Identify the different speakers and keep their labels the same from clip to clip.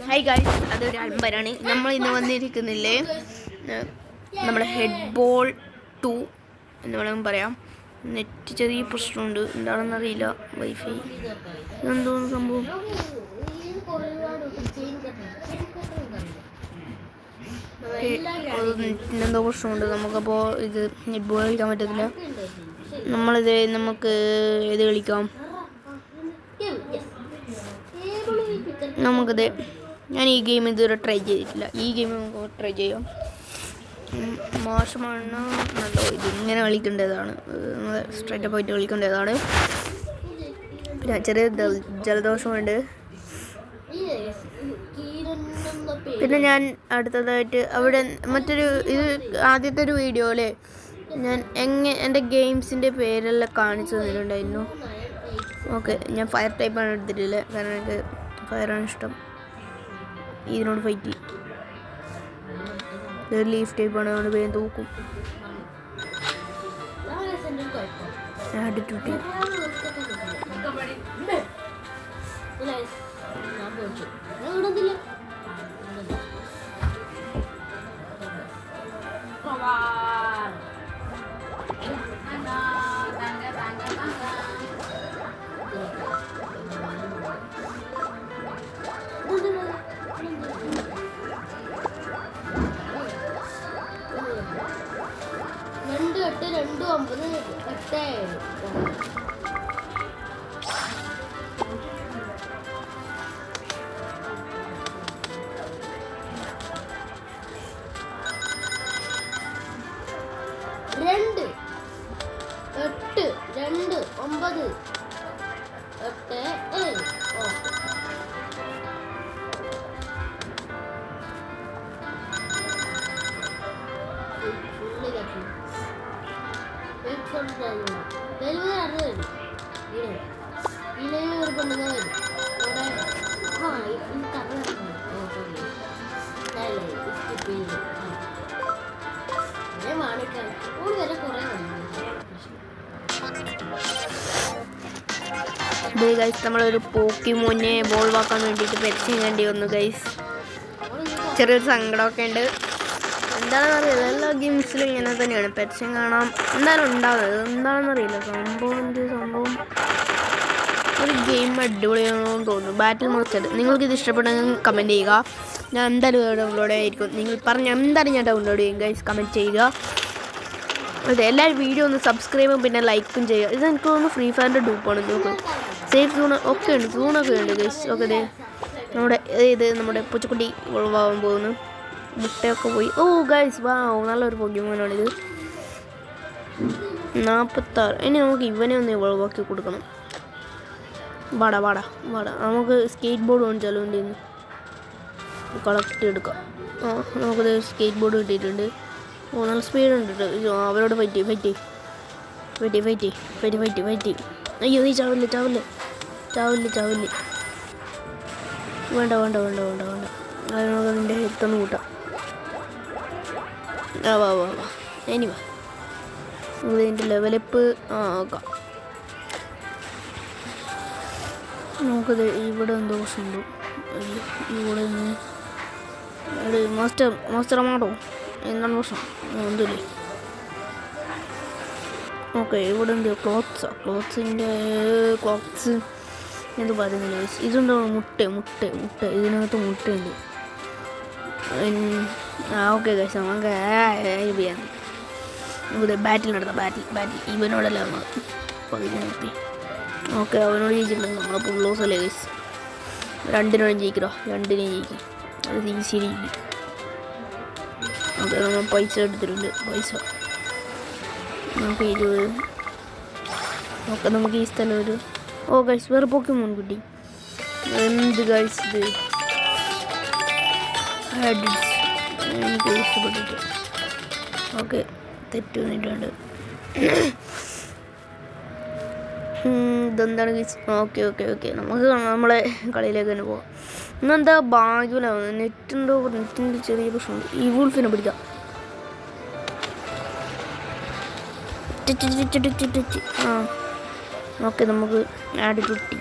Speaker 1: High guys, അതൊരു അമ്പരാണ്. നമ്മൾ ഇന്ന് വന്നിരിക്കുന്നില്ലേ നമ്മുടെ ഹെഡ് ബോൾ 2 എന്ന് വേണമെങ്കിൽ പറയാം. നെറ്റ് ചെറിയ പ്രശ്നമുണ്ട്, എന്താണെന്നറിയില്ല. വൈഫൈ എന്തോന്ന് സംഭവം. നെറ്റിനെന്തോ പ്രശ്നമുണ്ട്. നമുക്കപ്പോൾ ഇത് ഹെഡ് ബോൾ കളിക്കാൻ പറ്റത്തില്ല. നമുക്ക് ഇത് കളിക്കാം. നമുക്കത് ഞാൻ ഈ ഗെയിം ഇതുവരെ ട്രൈ ചെയ്തിട്ടില്ല. ഈ ഗെയിം നമുക്ക് ട്രൈ ചെയ്യാം. മോശമാണ് നല്ലോ. ഇത് ഇങ്ങനെ കളിക്കേണ്ടതാണ്, സ്ട്രൈറ്റപ്പ് ആയിട്ട് കളിക്കേണ്ടതാണ്. പിന്നെ ചെറിയ ജലദോഷമുണ്ട്. പിന്നെ ഞാൻ അടുത്തതായിട്ട് അവിടെ ഇത് ആദ്യത്തെ ഒരു വീഡിയോയിൽ ഞാൻ എൻ്റെ ഗെയിംസിൻ്റെ പേരെല്ലാം കാണിച്ചു തന്നിട്ടുണ്ടായിരുന്നു. ഓക്കെ, ഞാൻ ഫയർ ടൈപ്പാണ് എടുത്തിട്ടില്ല, കാരണം എനിക്ക് ഫയറാണ് ഇഷ്ടം. ഇതിനോട് ഫൈറ്റ് ചെയ്യും. ഇത് ലീഫ് ടൈപ്പാണ്, അതുകൊണ്ട് വേഗം തൂക്കും. ആറ്റിറ്റ്യൂഡ് ഗൈസ്, നമ്മളൊരു പോക്കിമോനെ ബോൾ ആക്കാൻ വേണ്ടിയിട്ട് പെറ്റ് വേണ്ടി വന്നു ഗൈസ്. ചെറിയൊരു സങ്കടമൊക്കെ ഉണ്ട്. എന്താണെന്ന് അറിയില്ല, എല്ലാ ഗെയിംസിലും ഇങ്ങനെ തന്നെയാണ്. പെറ്റ് കാണാം എന്തായാലും ഉണ്ടാവുന്നത്. എന്താണെന്നറിയില്ല സംഭവം. ഒരു ഗെയിം അടിപൊളിയാണെന്ന് തോന്നുന്നു. ബാറ്റിൽ മോസ്റ്റർ. നിങ്ങൾക്കിത് ഇഷ്ടപ്പെട്ടെങ്കിൽ കമൻറ്റ് ചെയ്യുക. ഞാൻ എന്തായാലും ഡൗൺലോഡ് ആയിരിക്കും. നിങ്ങൾ പറഞ്ഞ എന്തായാലും ഞാൻ ഡൗൺലോഡ് ചെയ്യും ഗൈസ്. കമൻറ്റ് ചെയ്യുക. അതെ, എല്ലാവരും വീഡിയോ ഒന്ന് സബ്സ്ക്രൈബും പിന്നെ ലൈക്കും ചെയ്യുക. ഇത് എനിക്ക് തോന്നുന്നു ഫ്രീ ഫയറിൻ്റെ ഡൂപ്പാണ്. നോക്കും സേഫ് സൂൺ ഒക്കെ ഉണ്ട്, സൂണൊക്കെ ഉണ്ട് ഗൈസ്. ഓക്കെ, നമ്മുടെ പൂച്ചക്കുട്ടി ഉളവാകാൻ പോകുന്നു. മുട്ടയൊക്കെ പോയി. ഓ ഗൈസ്, വാ, നല്ലൊരു പോക്കിമോനാണിത്. 46. ഇനി നമുക്ക് ഇവനെ ഒന്ന് ഉളവാക്കി കൊടുക്കണം. വാടാ. നമുക്ക് സ്കേറ്റ് ബോർഡ് കാണിച്ചാലോ? എന്തെന്ന് കളക്ട് എടുക്കാം. നമുക്കത് സ്കേറ്റ് ബോർഡ് കിട്ടിയിട്ടുണ്ട്. നല്ല സ്പീഡ് ഉണ്ട്. അവരോട് ഫൈറ്റ്. അയ്യോ, നീ ചാവില്ല. വേണ്ട. അതിനോട് നിൻ്റെ എത്തൊന്ന് കൂട്ടാം. വാ ഇനി വാ. ഇതിൻ്റെ ലെവലപ്പ് ആക്കാം. നമുക്കത് ഇവിടെ എന്തോ പ്രശ്നമുണ്ടോ? ഇവിടെ നിന്ന് മാസ്റ്റർ മാടോ? എന്താണ് പ്രശ്നം? ഒന്നുമില്ലേ? ഓക്കെ, ഇവിടെ എന്ത് ക്ലോത്ത്സ് എന്ത് പറയുന്നില്ല. ഇതുണ്ടോ? മുട്ട. ഇതിനകത്ത് മുട്ടയുണ്ട്. ഓക്കെ ഗൈസ്, നമുക്ക് ചെയ്യാം. ഇവിടെ ബാറ്റിൽ നടത്താം. ബാറ്റിൽ ഇവനോടല്ല പകുതി നിർത്തി. ഓക്കെ, അവനോട് ജയിച്ചിട്ടുണ്ട്. നമ്മളെ പുള്ളോസ് അല്ലേ ഗൈസ്. രണ്ടിനോടും ജയിക്കോ? രണ്ടിനെയും ജയിക്കും. അത് ഈസിയിൽ ജയിക്കും. ഓക്കെ, നമ്മൾ പൈസ എടുത്തിട്ടുണ്ട്. നമുക്ക് 20. ഓക്കെ, നമുക്ക് ഈ സ്ഥലം ഒരു ഗൈസ് വേറെ പോക്കിമോൻ കിട്ടി. എന്ത് ഗൈസ് ഇത്? എനിക്ക് ഇഷ്ടപ്പെട്ടിട്ട്. ഓക്കെ, തെറ്റ് വന്നിട്ടുണ്ട്. ഇതെന്താണ് ഗൈസ്? ഓക്കെ, നമുക്ക് നമ്മളെ കളിയിലേക്ക് തന്നെ പോകാം. ഇന്നെന്താ ഭാഗ്യമില്ലാവുന്നത്? നെറ്റിൻ്റെ ചെറിയ പ്രശ്നമുണ്ട്. ഈ വൂൾഫിനെ പിടിക്കാം. ഓക്കെ നമുക്ക് ആഡ് കിട്ടി.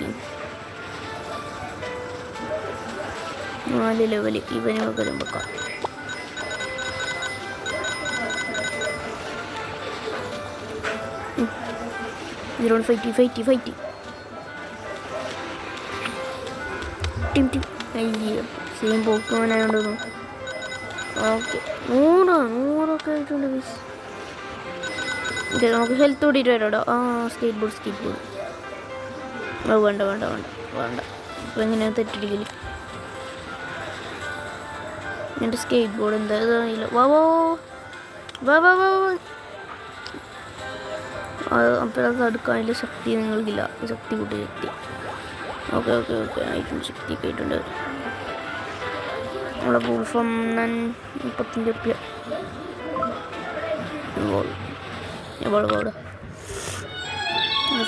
Speaker 1: 4 ലെവൽ ഇവനൊക്കെ വരുമ്പോൾ 50 അയ്യോ സെയിം പോക്കുവാനായോണ്ടോ. ഓക്കെ 100 ആയിട്ടുണ്ട് ഗൈസ്. നമുക്ക് ഹെൽത്ത് കൂടിയിട്ട് വരാടോ. സ്കേറ്റ് ബോർഡ് വേണ്ട അപ്പോൾ എങ്ങനെയാണ് തെറ്റിടിക്കല്. എൻ്റെ സ്കേറ്റ് ബോർഡ് എന്തായാലും അപ്പോൾ അത് അടുക്കാനുള്ള ശക്തി നിങ്ങൾക്കില്ല. ശക്തി കൂട്ടി ശക്തി. ഓക്കെ ആയിട്ടുണ്ട്. ശക്തിയൊക്കെ ആയിട്ടുണ്ട്. നമ്മളെ ബൂൾഫം 35 റുപ്യ.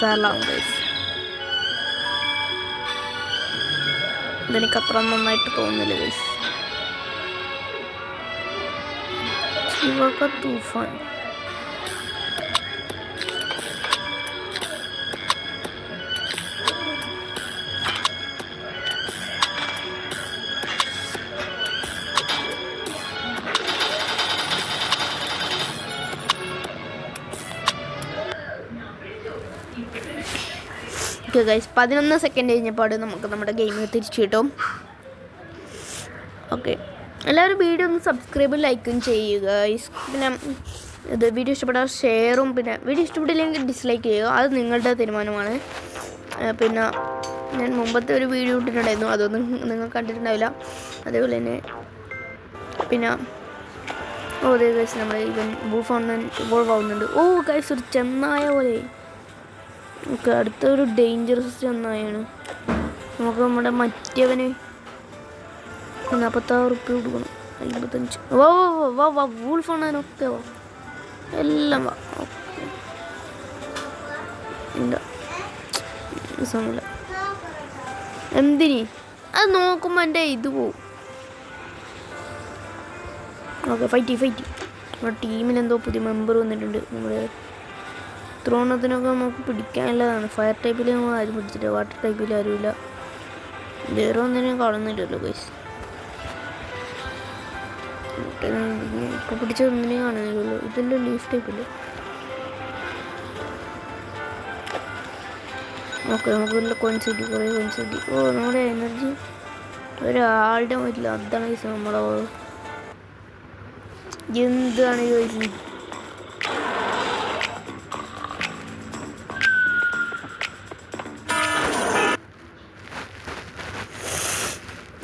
Speaker 1: സാറിലാവും ഗൈസ്. ഇതെനിക്ക് അത്ര നന്നായിട്ട് തോന്നുന്നില്ല ഗൈസ്. ഇവർക്ക് തൂഫാൻ ഗൈസ്. 11 സെക്കൻഡ് കഴിഞ്ഞപ്പോൾ നമുക്ക് നമ്മുടെ ഗെയിം തിരിച്ചു കിട്ടും. ഓക്കെ, എല്ലാവരും വീഡിയോ ഒന്ന് സബ്സ്ക്രൈബും ലൈക്കും ചെയ്യുക ഗൈസ്. പിന്നെ ഇത് വീഡിയോ ഇഷ്ടപ്പെട്ടാൽ ഷെയറും, പിന്നെ വീഡിയോ ഇഷ്ടപ്പെട്ടില്ലെങ്കിൽ ഡിസ്ലൈക്ക് ചെയ്യുക. അത് നിങ്ങളുടെ തീരുമാനമാണ്. പിന്നെ ഞാൻ മുമ്പത്തെ ഒരു വീഡിയോ ഇട്ടിട്ടുണ്ടായിരുന്നു, അതൊന്നും നിങ്ങൾ കണ്ടിട്ടുണ്ടാവില്ല. അതേപോലെ തന്നെ പിന്നെ അതേ ഗൈസ് നമ്മൾ ഇവൻ വോൾവ് ആവുന്നുണ്ട്. ഗൈസ് ഒരു ചെന്നായ പോലെ. ഓക്കെ, അടുത്തൊരു ഡേഞ്ചറസ് ചെന്നായാണ്. നമുക്ക് നമ്മുടെ മറ്റവന് 46 റുപ്യ കൊടുക്കണം. 55 വൂൾഫാണൊക്കെ എല്ലാം ഇല്ല സമയമില്ല. എന്തിനി അത് നോക്കുമ്പോൾ എൻ്റെ ഇത് പോവും. Okay, fight. നമ്മുടെ ടീമിലെന്തോ പുതിയ മെമ്പർ വന്നിട്ടുണ്ട്. നമ്മുടെ ത്രോണത്തിനൊക്കെ നമുക്ക് പിടിക്കാനുള്ളതാണ്. ഫയർ ടൈപ്പിൽ നമ്മൾ ആരും പിടിച്ചില്ല, വാട്ടർ ടൈപ്പിൽ ആരുമില്ല. വേറെ ഒന്നിനും കാണുന്നില്ലല്ലോ ഗൈസ്. ഇപ്പോൾ പിടിച്ച ഒന്നിനെയും കാണുന്നില്ലല്ലോ. ഇതിൻ്റെ ലീഫ് ടൈപ്പില്ല. ഓക്കെ, നമുക്ക് കോൺസെപ്റ്റ് കുറേ കോൺസെപ്റ്റ്. നമ്മുടെ എനർജി ഒരാളുടെ പറ്റില്ല. അതാണ് ഗൈസ് നമ്മളെ എന്താണ് ചോദിച്ചത്.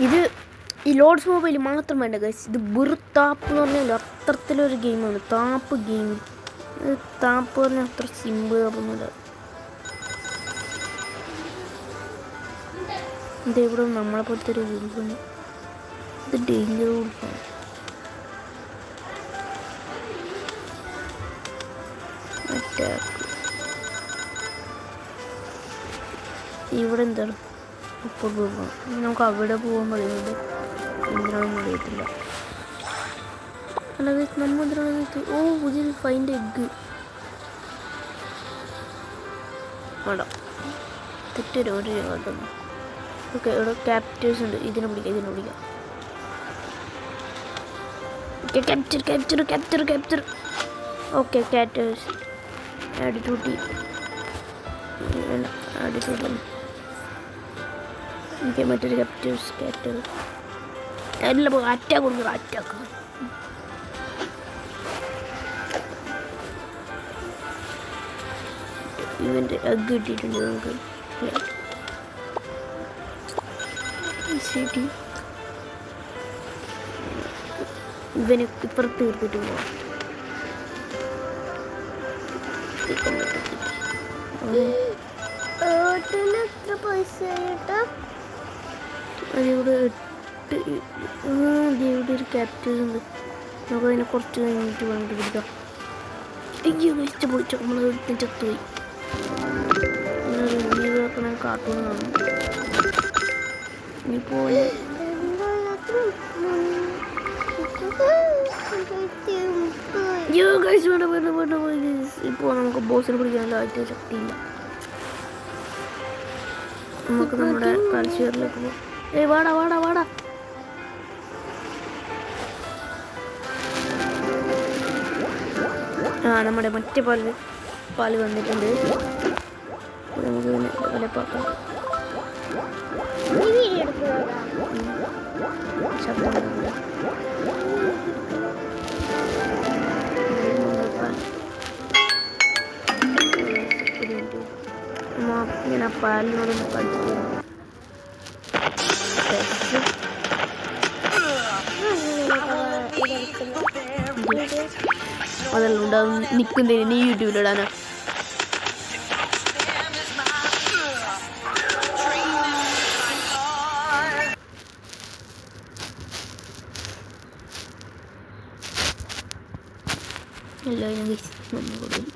Speaker 1: ഇത് ഈ ലോഡ്സ് മൊബൈൽ മാത്രം വേണ്ട ഗൈസ്. ഇത് താപ്പ് എന്ന് പറഞ്ഞാൽ അത്രത്തിലൊരു ഗെയിമാണ്. താപ്പ് ഗെയിം. താപ്പ് പറഞ്ഞാൽ അത്ര സിമ്പിൾ ആവുന്നില്ല. ഇതെവിടെ നമ്മളെ പോലത്തെ ഒരു വൂൾഫാണ്. ഇത് ഡേഞ്ചർ വൂൾഫാണ്. അറ്റാക്ക് ഇവിടെ എന്താണ് ഇപ്പോൾ പോകാം. നമുക്ക് അവിടെ പോകാൻ പറയുന്നത് എന്തിനാണെന്ന് അറിയത്തില്ല. അല്ല നമ്മൾ എന്തിനാണ് പുതിയൊരു ഫൈൻ്റെ എഗ്ഗ് വേണ്ട. തെറ്റൊരു ഒരു കേട്ടോ. ഓക്കെ, ഇവിടെ ക്യാപ്റ്റേഴ്സ് ഉണ്ട്. ഇതിനെ പിടിക്കാം. Okay, capture. ഓക്കെ, ക്യാപ്റ്റേഴ്സ് ആഡിറ്റ്യൂട്ടി എനിക്ക് മറ്റൊരു ക്യാപ്റ്റർ എല്ലാം അറ്റാക്ക് കൊടുക്കുക. അറ്റാക്ക് ഇവൻ്റെ എഗ് കിട്ടിയിട്ടുണ്ട് നമുക്ക്. ഇവന് ഇപ്പുറത്ത് തീർത്തിട്ട് പോവാം. അതിവിടെ 8 ഇവിടെ ഒരു ക്യാപ്റ്റേഴ്സ് ഉണ്ട്. നമുക്ക് അതിനെ കുറച്ച് കഴിഞ്ഞിട്ട് വേണ്ടിട്ട് പിടിക്കാം. പോയിച്ചോ നമ്മൾ ചത്തുപോയി. റിവ്യൂ ആക്കണ കാർട്ടൂൺ കാണും. ഇപ്പോൾ ഇപ്പോൾ നമുക്ക് ബോസിനെ പിടിക്കാനുള്ള ആയിട്ട് ശക്തിയില്ല. നമുക്ക് നമ്മുടെ കളിച്ചേറിലേക്ക് പോകാം. വാടാ നമ്മുടെ മറ്റേ പാല് വന്നിട്ടുണ്ട്. നമുക്ക് ഇങ്ങനെ വിലപ്പാക്കാം. ശബ്ദം ഇങ്ങനെ പാലിനോടൊന്ന് പഠിച്ചു. അതെല്ലാം ഉണ്ടാവും നിൽക്കുന്നതിന് നീ യൂട്യൂബിലിടാനാ. എല്ലാവരും കൊടുക്കും.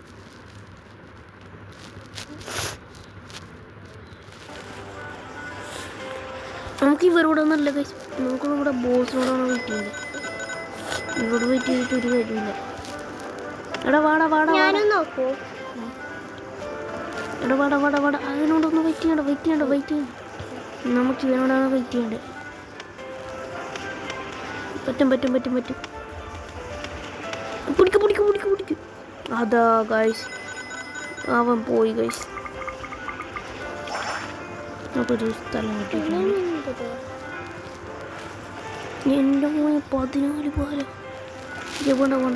Speaker 1: നമുക്ക് ഇവരോടൊന്നല്ല ഗൈസ്, നമുക്ക് നമ്മുടെ ബോസിനോടാണ് വെയിറ്റ് ചെയ്യുന്നത്. ഇവരോട് വെയിറ്റ് ചെയ്തിട്ട് ഒരു കാര്യമില്ല. എടാ വാടാ വാടാ നോക്കൂ. എടാ വാടാ വാടാ വാടാ, അതിനോടൊന്ന് വെയിറ്റ് ചെയ്യണ്ട. നമുക്ക് ഇവനോടാണ് വെയിറ്റ് ചെയ്യേണ്ടത്. പറ്റും. പിടിക്കും. അതാ ഗൈസ്, അവൻ പോയി ഗൈസ്. നമുക്കൊരു സ്ഥലം കിട്ടിയിട്ടുണ്ട്. എൻ്റെ മോനെ 14 പാലം. പോണ്ട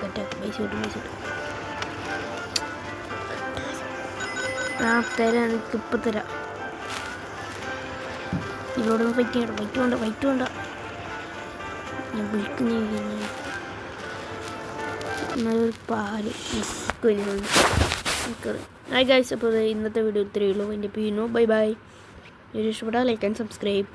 Speaker 1: അറ്റാക്ക് പൈസ കിട്ടും. തരാം, എനിക്ക് ഇപ്പം തരാം. ഇവരോടൊന്ന് ഫൈറ്റ് വേണ്ട. ഞാൻ വിളിക്കുന്ന നല്ലൊരു പാല് ഹായ് ഗൈസ്. അപ്പോൾ ഇന്നത്തെ വീഡിയോ ഇത്രയേ ഉള്ളൂ. എൻ്റെ ബൈ. ഇഷ്ടപ്പെട്ടാൽ ലൈക്ക് ആൻഡ് സബ്സ്ക്രൈബ്.